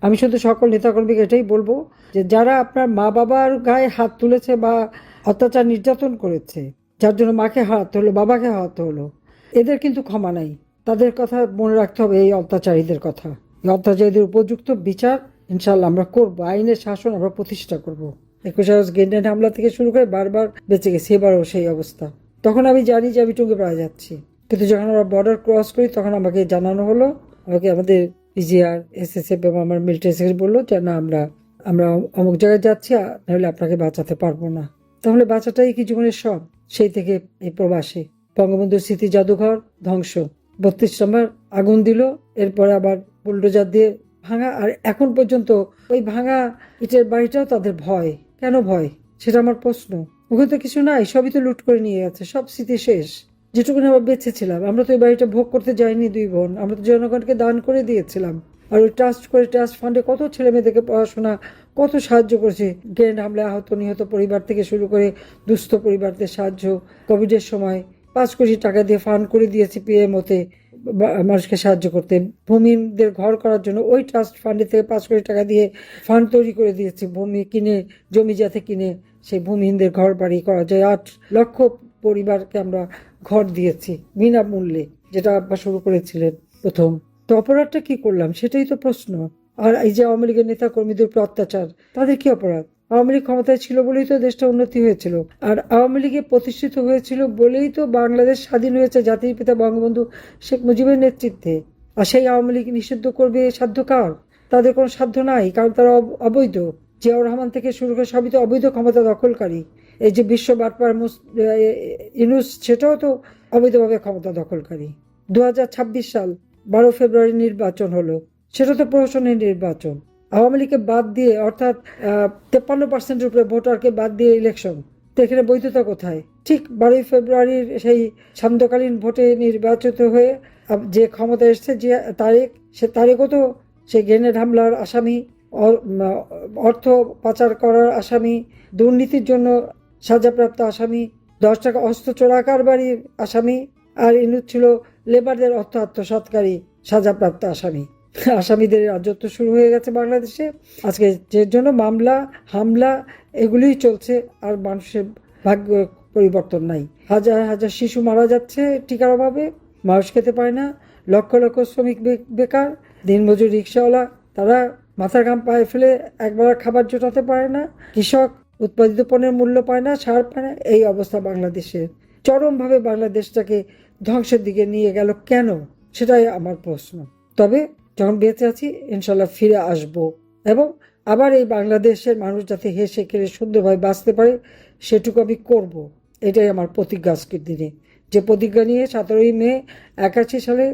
আমি শুধু সকল নেতাকর্মীকে এটাই বলবো যে যারা আপনার মা বাবার গায়ে হাত তুলেছে বা অত্যাচার নির্যাতন করেছে, যার জন্য মাকে হারাতে হলো, বাবাকে হারাতে হলো, এদের কিন্তু ক্ষমা নাই। তাদের কথা মনে রাখতে হবে, এই অত্যাচারীদের কথা। এই অত্যাচারীদের উপযুক্ত বিচার ইনশাল্লাহ আমরা করবো, আইনের শাসন আমরা প্রতিষ্ঠা করব। 21 আগস্ট গ্রেনেড হামলা থেকে শুরু করে বারবার বেঁচে গেছি, এবারও সেই অবস্থা। তখন আমি জানি যে আমি টুঙ্গে পাড়া যাচ্ছি, কিন্তু যখন আমরা বর্ডার ক্রস করি তখন আমাকে জানানো হলো, আমাকে আমাদের পিজিআর, SSF এবং আমার মিলিটারি সেক্রেটারি বললো যে না, আমরা অমুক জায়গায় যাচ্ছি, নাহলে আপনাকে বাঁচাতে পারবো না। তাহলে বাঁচাটাই কি জীবনের সব? সেই থেকে এই প্রবাসী। বঙ্গবন্ধুর স্মৃতি জাদুঘর ধ্বংস, 32 নম্বর আগুন দিল, এরপরে আবার বুলডোজার দিয়ে ভাঙা। আর এখন পর্যন্ত ওই ভাঙা ইটের বাড়িটাও তাদের ভয়। কেন ভয়? সেটা আমার প্রশ্ন। ওখানে তো কিছু নাই, সবই তো লুট করে নিয়ে গেছে, সব স্মৃতি শেষ। যেটুকুনি আমরা বেঁচে ছিলাম, আমরা তো ওই বাড়িটা ভোগ করতে যাইনি দুই বোন, আমরা তো জনগণকে দান করে দিয়েছিলাম। আর ওই ট্রাস্ট ফান্ডে কত ছেলে মেয়েদেরকে পড়াশোনা, কত সাহায্য করেছে। গ্রেনেড হামলায় আহত নিহত পরিবার থেকে শুরু করে দুস্থ পরিবারদের সাহায্য, কোভিডের সময় 5 কোটি টাকা দিয়ে ফান্ড করে দিয়েছি PMOতে মানুষকে সাহায্য করতে। ভূমিহীনদের ঘর করার জন্য ওই ট্রাস্ট ফান্ডে থেকে 5 কোটি টাকা দিয়ে ফান্ড তৈরি করে দিয়েছি, ভূমি কিনে, জমি যাতে কিনে সেই ভূমিহীনদের ঘর বাড়ি করা যায়। 8 লক্ষ পরিবারকে আমরা ঘর দিয়েছি বিনামূল্যে, যেটা আব্বা শুরু করেছিলেন প্রথম। তো অপরাধটা কি করলাম, সেটাই তো প্রশ্ন। আর এই যে আওয়ামী লীগের নেতা কর্মীদের উপর অত্যাচার, তাদের কি অপরাধ? আওয়ামী লীগ ক্ষমতায় ছিল বলেই তো দেশটা উন্নতি হয়েছিল, আর আওয়ামী লীগে প্রতিষ্ঠিত হয়েছিল বলেই তো বাংলাদেশ স্বাধীন হয়েছে জাতির পিতা বঙ্গবন্ধু শেখ মুজিবের নেতৃত্বে। আর সেই আওয়ামী লীগ নিষিদ্ধ করবে সাধ্য কার? তাদের কোনো সাধ্য নাই, কারণ তারা অবৈধ। জিয়াউর রহমান থেকে শুরু করে সবই তো অবৈধ ক্ষমতা দখলকারী। এই যে বিশ্ব বাটপার ইউনূস, সেটাও তো অবৈধভাবে ক্ষমতা দখলকারী। 2026 সাল 12 ফেব্রুয়ারি নির্বাচন হলো, সেটা তো প্রহসনের নির্বাচন। আওয়ামী লীগকে বাদ দিয়ে, অর্থাৎ 53% উপরে ভোটারকে বাদ দিয়ে ইলেকশন, তো এখানে বৈধতা কোথায়? ঠিক 12 ফেব্রুয়ারির সেই সান্ধ্যকালীন ভোটে নির্বাচিত হয়ে যে ক্ষমতা এসছে, যে তারেক, সে তারেকও তো সেই গ্রেনেড হামলার আসামি, অর্থ পাচার করার আসামি, দুর্নীতির জন্য সাজাপ্রাপ্ত আসামি, 10 টাকা অস্ত্র চোরা কারবারির আসামি। আর ইনুস ছিল লেবারদের অর্থ আত্মসাৎকারী সাজাপ্রাপ্ত আসামি। আসামিদের রাজত্ব শুরু হয়ে গেছে বাংলাদেশে আজকে, যে জন্য মামলা হামলা এগুলিই চলছে, আর মানুষের ভাগ্য পরিবর্তন নাই। হাজার হাজার শিশু মারা যাচ্ছে টিকার অভাবে, মানুষ খেতে পায় না। লক্ষ লক্ষ শ্রমিক বেকার, দিনমজুর রিক্সাওয়ালা, তারা মাথার ঘাম পায়ে ফেলে একবার খাবার জোটাতে পারে না। কৃষক উৎপাদিত পণ্যের মূল্য পায় না, সার পায় না। এই অবস্থা বাংলাদেশের। চরমভাবে বাংলাদেশটাকে ধ্বংসের দিকে নিয়ে গেল কেন, সেটাই আমার প্রশ্ন। তবে যখন বেঁচে আছি ইনশাল্লাহ ফিরে আসব, এবং আবার এই বাংলাদেশের মানুষ যাতে হেসে খেলে সুন্দরভাবে বাঁচতে পারে সেটুকু আমি করব। এটাই আমার প্রতিজ্ঞা আজকের দিনে, যে প্রতিজ্ঞা নিয়ে 17ই মে 81 সালে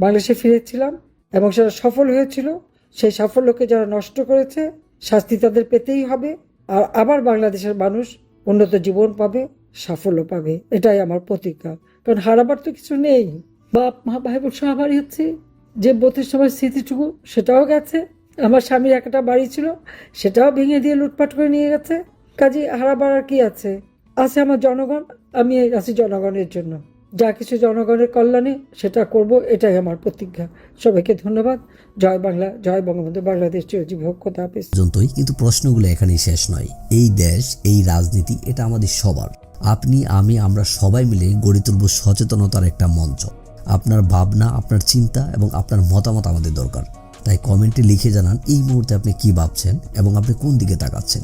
বাংলাদেশে ফিরেছিলাম, এবং সেটা সফল হয়েছিল। সেই সাফল্যকে যারা নষ্ট করেছে শাস্তি তাদের পেতেই হবে। আর আবার বাংলাদেশের মানুষ উন্নত জীবন পাবে, সাফল্য পাবে, এটাই আমার প্রতিজ্ঞা। কারণ হারাবার তো কিছু নেই। বাপ মা ভাই বোন সবারই হচ্ছে, যে 32 সময় স্মৃতিটুকু সেটাও গেছে। আমার স্বামীর একটা বাড়ি ছিল, সেটাও ভেঙে দিয়ে লুটপাট করে নিয়ে গেছে। কাজে হারাবার আর কি আছে? আছে আমার জনগণ, আমি আছি জনগণের জন্য। যা কিছু জনগণের কল্যাণে সেটা করব, এটাই আমার প্রতিজ্ঞা। সবাইকে ধন্যবাদ। জয় বাংলা, জয় বঙ্গবন্ধু, বাংলাদেশ চিরজীবী হোক। খোদা হাফেজ। কিন্তু প্রশ্নগুলো এখানেই শেষ নয়। এই দেশ, এই রাজনীতি, এটা আমাদের সবার। আপনি, আমি, আমরা সবাই মিলে গড়ে তুলব সচেতনতার একটা মঞ্চ। আপনার ভাবনা, আপনার চিন্তা এবং আপনার মতামত আমাদের দরকার। তাই কমেন্টে লিখে জানান এই মুহূর্তে আপনি কি ভাবছেন এবং আপনি কোন দিকে তাকাচ্ছেন।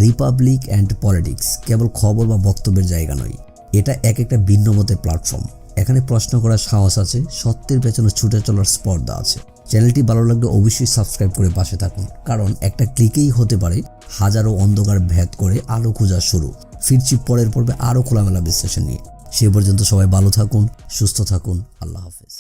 রিপাবলিক অ্যান্ড পলিটিক্স কেবল খবর বা বক্তব্যের জায়গা নয়, এটা একটা ভিন্ন মতের প্ল্যাটফর্ম। এখানে প্রশ্ন করার সাহস আছে, সত্যের পেছনে ছুটে চলার স্পর্ধা আছে। চ্যানেলটি ভালো লাগলে অবশ্যই সাবস্ক্রাইব করে পাশে থাকুন, কারণ একটা ক্লিকেই হতে পারে হাজারো অন্ধকার ভেদ করে আলো খোঁজা শুরু। ফিরছি পরের পর্বে আরও খোলামেলা বিশ্লেষণ নিয়ে। সে পর্যন্ত সবাই ভালো থাকুন, সুস্থ থাকুন। আল্লাহ হাফেজ।